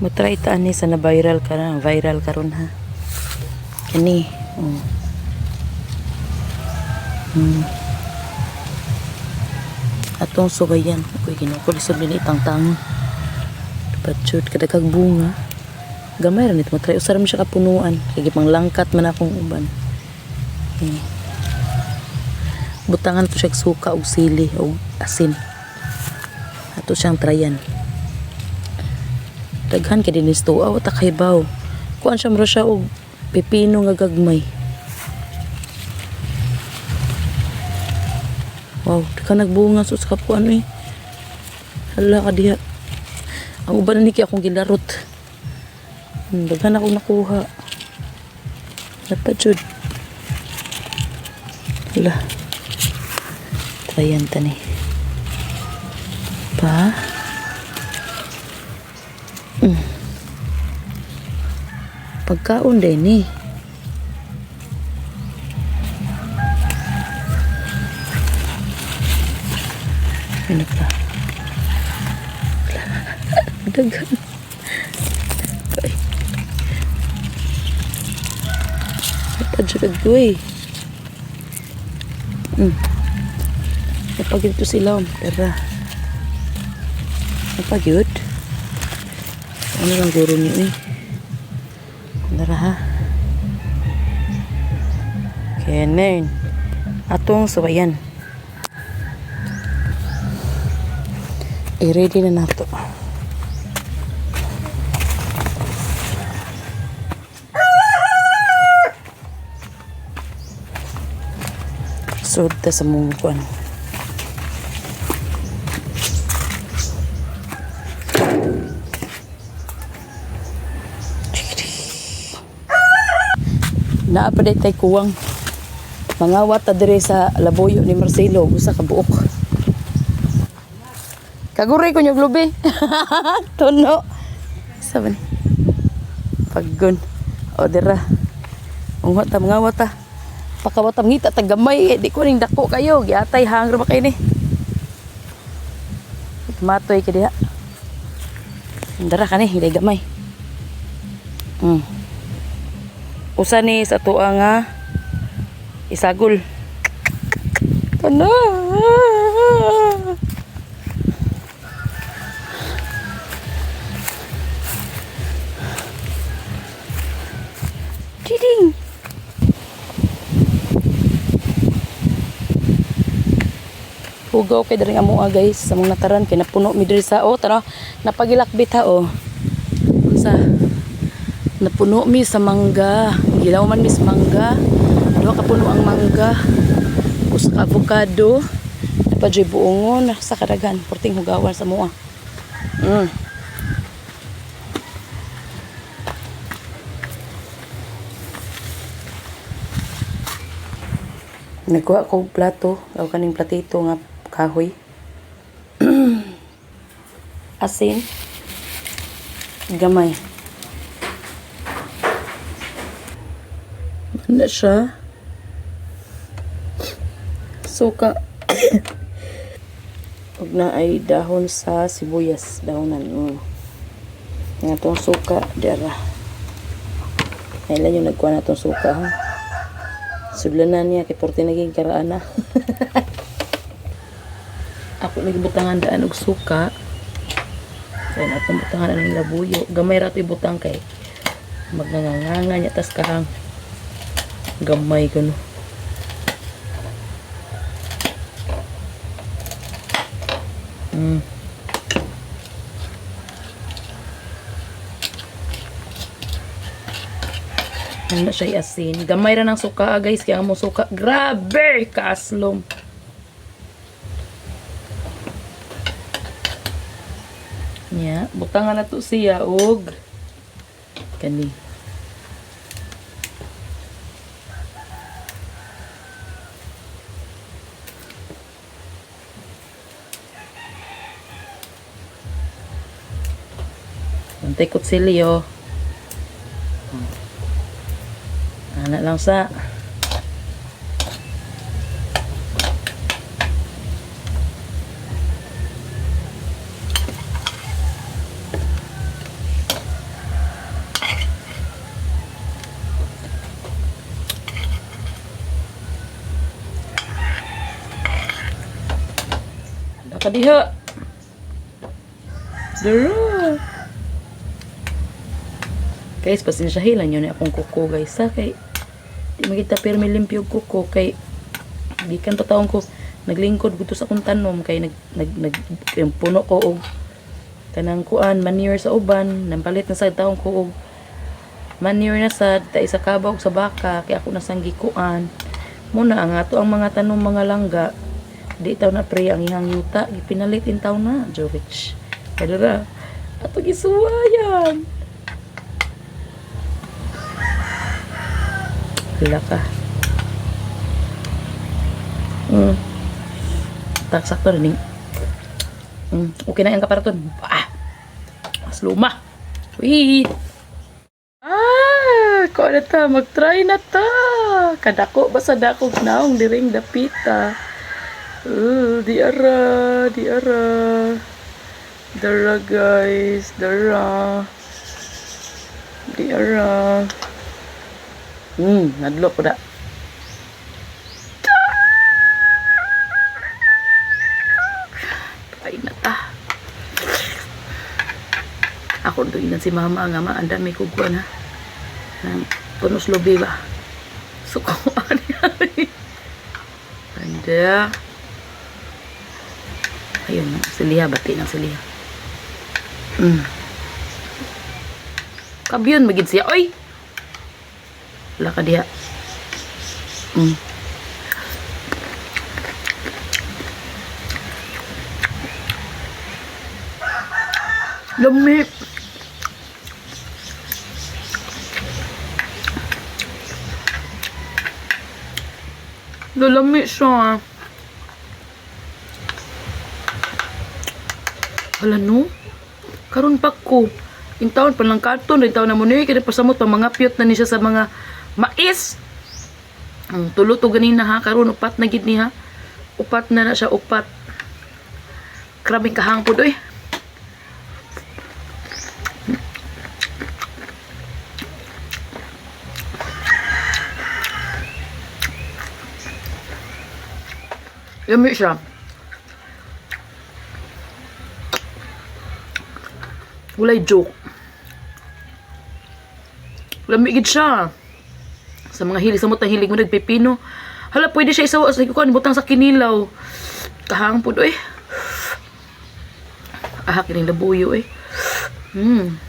Matry ta ani sa na viral karon ha. Kani. Atong sugayan. Uy, kinukulisod din itang-tang. Patsud kada kag bunga. Gamay ra nit mo try usara mo siya kapunuan. Kay gipang langkat man akong uban. Butangan to siya suka og sili og asin. Ato siyang tryan. Daghan kay dinis to aw ta kay baw. Kuan siya mura siya og pipino nga gagmay. Wow, ka nagbunga sus ka po ano eh. Hala ka diha. Ang uban ni kay akong gilarot. Daghan ako nakuha. Dapat jud. Hala. Tryan tani. Pa. Pagkaon din eh. Ano pa? Daghan. Okay. Napadjurag ko eh. Napagid to sila. Tara. Napagid? Ano lang guro niyo eh. Tara ha. Kenen. Atong sabayan. I-ready na nato. So, sa mong kuan. Naapaday tay kuwang. Mangawat ta dire sa laboyo ni Marcelo usa ka buok. Kaguray ko nyog lubi. Tono. Saban. Paggun. O dira. Ungwa ta mangawat ta. Pakawat ngita ta gamay di ko ning dako kayo. Giatay hangro ba kay ni. Matoy ka diha. Dira kani hilay gamay. Usa ni sa tuwa nga isagol. Kana. Ding. Hugaw kay diri amo guys sa mga nataran kay napuno mi diri sa tara napagilakbit ha sa napuno mi sa mangga gilaw man mi sa mangga duha ka puno ang mangga usa ka avocado napadyoy buongon sa kadaghan porting hugawan sa moa. Nagkuha ko plato, o kaning platito nga kahoy. Asin. Gamay. Ano siya? Suka. Huwag na ay dahon sa sibuyas. Dahonan. Nga itong suka. Dara. Kailan yung nagkuha na itong suka ha? Sudlanan niya kay porte naging karaan na. Ako nagbutangan daan og suka. Kaya natong butangan ng labuyo. Gamay ra to'y butang kay magnanganga niya tas kahang gamay ko no. Ano siya asin. Gamay ra ng suka guys. Kaya mo suka. Grabe! Kaaslom. Nya. Butangan na to siya. Og. Kani. Antay kutsilyo. Anak lang sa Lakadiha. Dara. Guys, pasensyahin lang yun akong kuko guys ha. Kay di makita pirmi limpyo kuko. Kay di kan taon ko naglingkod gusto sa akong tanom. Kay yung puno ko og kanang kuan manure sa uban. Nampalit na sa taong ko og manure na sa isa kabaw sa baka. Kaya ako nasang gikuan. Muna ang ato ang mga tanom mga langga. Di taw na pre ang ihang yuta. Ipinalitin taw na. Jovich. Kadara. Ato gisuwayan. Hila ka. Sakto rin. Okay na yung kaparaton. Mas luma. Wait. Ko na ta. Mag-try na ta. Kadako ba sa dakog naong diring dapita. Diara. Dara guys. Dara. Nadlo ko na. Patay na ta. Ako doon si mama nga ma. Ang dami ko kuha na. Nang tunos lobi ba? Sukuan yan. Anda. Ayun, siliha. Bati ng siliha. Kabyon magid siya. Oy! Wala ka diha. Lami. Lami siya. Wala no? Karon pa ko. Yung taon pa lang karton. Yung taon na muna yun. Kaya pasamot pa mga piyot na niya sa mga mais. Ang tulo to ganina ha. Karon upat na gid ni ha. Upat na siya. Upat. Krabing kahangpod oy. Yummy siya. Walay joke. Lamigid siya. Sa mga hilig, sa mutang hilig mo nagpipino. Hala, pwede siya isawa sa ikuan, butang sa kinilaw. Kahangpod, oy. Kining labuyo, oy. Mm-hmm.